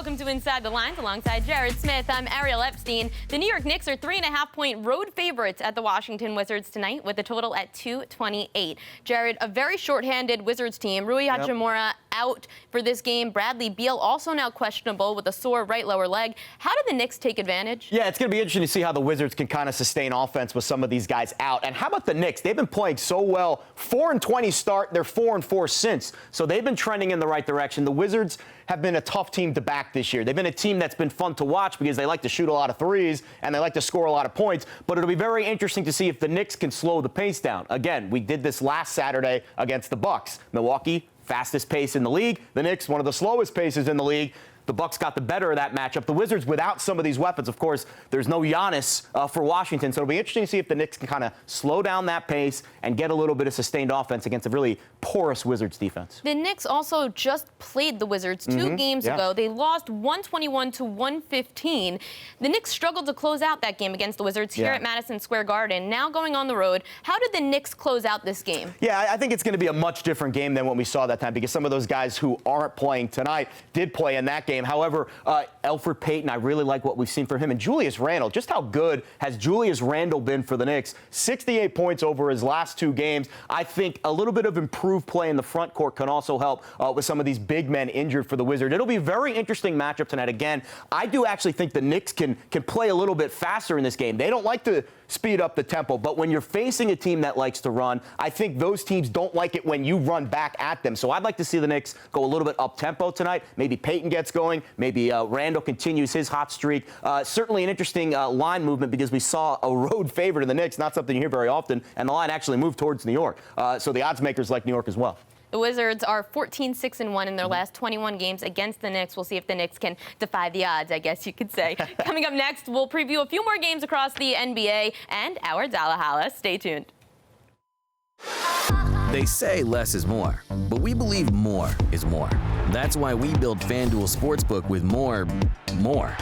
Welcome to Inside the Lines alongside Jared Smith. I'm Ariel Epstein. The New York Knicks are 3.5-point road favorites at the Washington Wizards tonight with a total at 228. Jared, a very shorthanded Wizards team. Rui Hachimura out for this game. Bradley Beal also now questionable with a sore right lower leg. How did the Knicks take advantage? Yeah, it's going to be interesting to see how the Wizards can kind of sustain offense with some of these guys out. And how about the Knicks? They've been playing so well. 4-20 start. They're 4-4 since. So they've been trending in the right direction. The Wizards have been a tough team to back this year. They've been a team that's been fun to watch because they like to shoot a lot of threes and they like to score a lot of points. But it'll be very interesting to see if the Knicks can slow the pace down. Again, we did this last Saturday against the Bucks. Milwaukee, fastest pace in the league. The Knicks, one of the slowest paces in the league. The Bucks got the better of that matchup. The Wizards, without some of these weapons, of course, there's no Giannis for Washington. So it'll be interesting to see if the Knicks can kind of slow down that pace and get a little bit of sustained offense against a really porous Wizards defense. The Knicks also just played the Wizards two games ago. They lost 121-115. The Knicks struggled to close out that game against the Wizards here at Madison Square Garden. Now going on the road, how did the Knicks close out this game? Yeah, I think it's going to be a much different game than what we saw that time because some of those guys who aren't playing tonight did play in that game. However, Elfrid Payton, I really like what we've seen from him. And Julius Randle, just how good has Julius Randle been for the Knicks? 68 points over his last two games. I think a little bit of improved play in the front court can also help with some of these big men injured for the Wizards. It'll be a very interesting matchup tonight. Again, I do actually think the Knicks can play a little bit faster in this game. They don't like to speed up the tempo, but when you're facing a team that likes to run, I think those teams don't like it when you run back at them. So I'd like to see the Knicks go a little bit up-tempo tonight. Maybe Payton gets going. Maybe Randle continues his hot streak. Certainly an interesting line movement because we saw a road favorite in the Knicks, not something you hear very often, and the line actually moved towards New York. So the odds makers like New York as well. The Wizards are 14-6-1 in their last 21 games against the Knicks. We'll see if the Knicks can defy the odds, I guess you could say. Coming up next, we'll preview a few more games across the NBA and our Dalla. Stay tuned. They say less is more, but we believe more is more. That's why we build FanDuel Sportsbook with more. More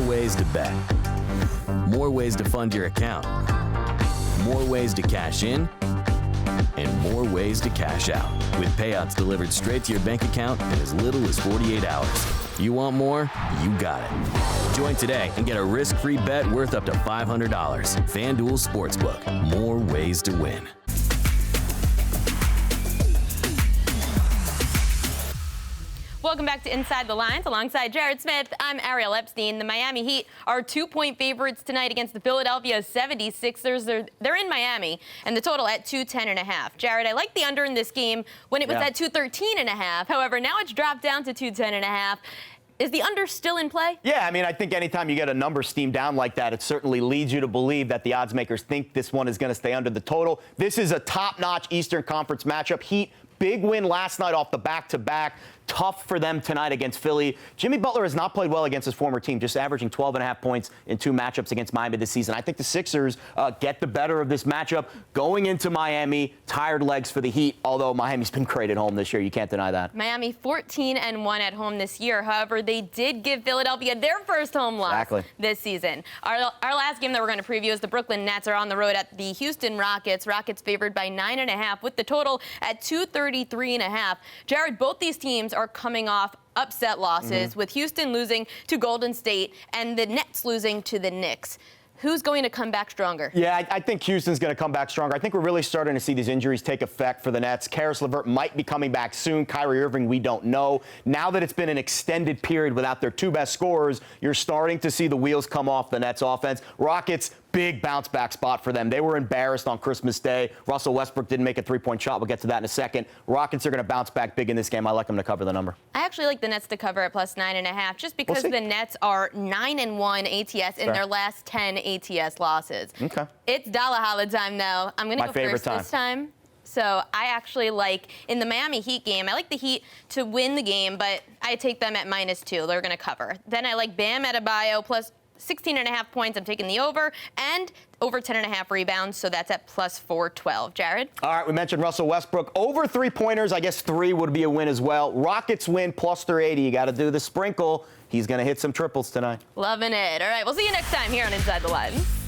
ways to bet. More ways to fund your account. More ways to cash in. And more ways to cash out, with payouts delivered straight to your bank account in as little as 48 hours. You want more? You got it. Join today and get a risk-free bet worth up to $500. FanDuel Sportsbook. More ways to win. Welcome back to Inside the Lines alongside Jared Smith. I'm Ariel Epstein. The Miami Heat are 2-point favorites tonight against the Philadelphia 76ers. They're in Miami, and the total at 210.5. Jared, I like the under in this game when it was at 213.5. However, now it's dropped down to 210.5. Is the under still in play? Yeah, I mean, I think anytime you get a number steamed down like that, it certainly leads you to believe that the odds makers think this one is going to stay under the total. This is a top-notch Eastern Conference matchup. Heat, big win last night off the back-to-back. Tough for them tonight against Philly. Jimmy Butler has not played well against his former team, just averaging 12.5 points in two matchups against Miami this season. I think the Sixers get the better of this matchup going into Miami. Tired legs for the Heat, although Miami's been great at home this year. You can't deny that. Miami 14-1 at home this year. However, they did give Philadelphia their first home loss this season. Our last game that we're going to preview is the Brooklyn Nets are on the road at the Houston Rockets. Rockets favored by 9.5 with the total at 233.5. Jared, both these teams are coming off upset losses, with Houston losing to Golden State and the Nets losing to the Knicks. Who's going to come back stronger? Yeah, I think Houston's going to come back stronger. I think we're really starting to see these injuries take effect for the Nets. Karis LeVert might be coming back soon. Kyrie Irving, we don't know. Now that it's been an extended period without their two best scorers, you're starting to see the wheels come off the Nets offense. Rockets, big bounce back spot for them. They were embarrassed on Christmas Day. Russell Westbrook didn't make a three-point shot. We'll get to that in a second. Rockets are going to bounce back big in this game. I like them to cover the number. I actually like the Nets to cover at plus 9.5 just because the Nets are 9-1 ATS in their last 10 ATS losses. Okay. It's Dalla time, though. I'm going to go first this time. So I actually like, in the Miami Heat game, I like the Heat to win the game, but I take them at -2. They're going to cover. Then I like Bam Adebayo plus 16.5 points. I'm taking the over, and over 10.5 rebounds, so that's at plus 412. Jared? All right, we mentioned Russell Westbrook. Over three-pointers, I guess 3 would be a win as well. Rockets win plus 380. You got to do the sprinkle. He's going to hit some triples tonight. Loving it. All right, we'll see you next time here on Inside the Lines.